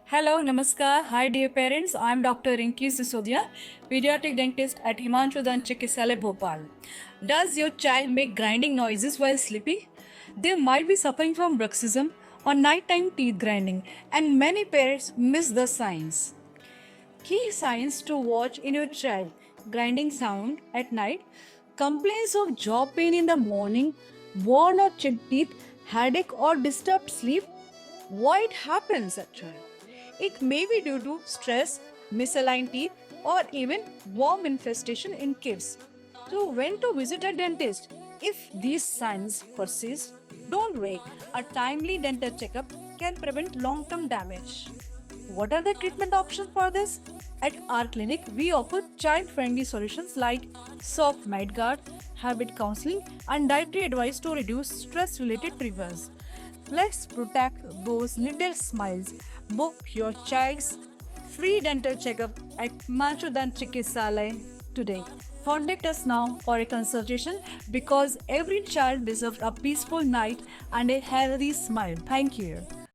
Hello, Namaskar. Hi, dear parents. I'm Dr. Rinki Sisodia, pediatric dentist at Himanshu Dant Chikitsalayah, Bhopal. Does your child make grinding noises while sleeping? They might be suffering from bruxism or nighttime teeth grinding, and many parents miss the signs. Key signs to watch in your child: grinding sound at night, complaints of jaw pain in the morning, worn or chipped teeth, headache or disturbed sleep. Why it happens actually? It may be due to stress, misaligned teeth, or even worm infestation in kids. So, when to visit a dentist? If these signs persist, don't wait. A timely dental checkup can prevent long term damage. What are the treatment options for this? At our clinic, we offer child friendly solutions like soft night guard, habit counseling, and dietary advice to reduce stress related triggers. Let's protect those little smiles. Book your child's free dental checkup at Machudan Chikitsalaya today. Contact us now for a consultation because every child deserves a peaceful night and a healthy smile. Thank you.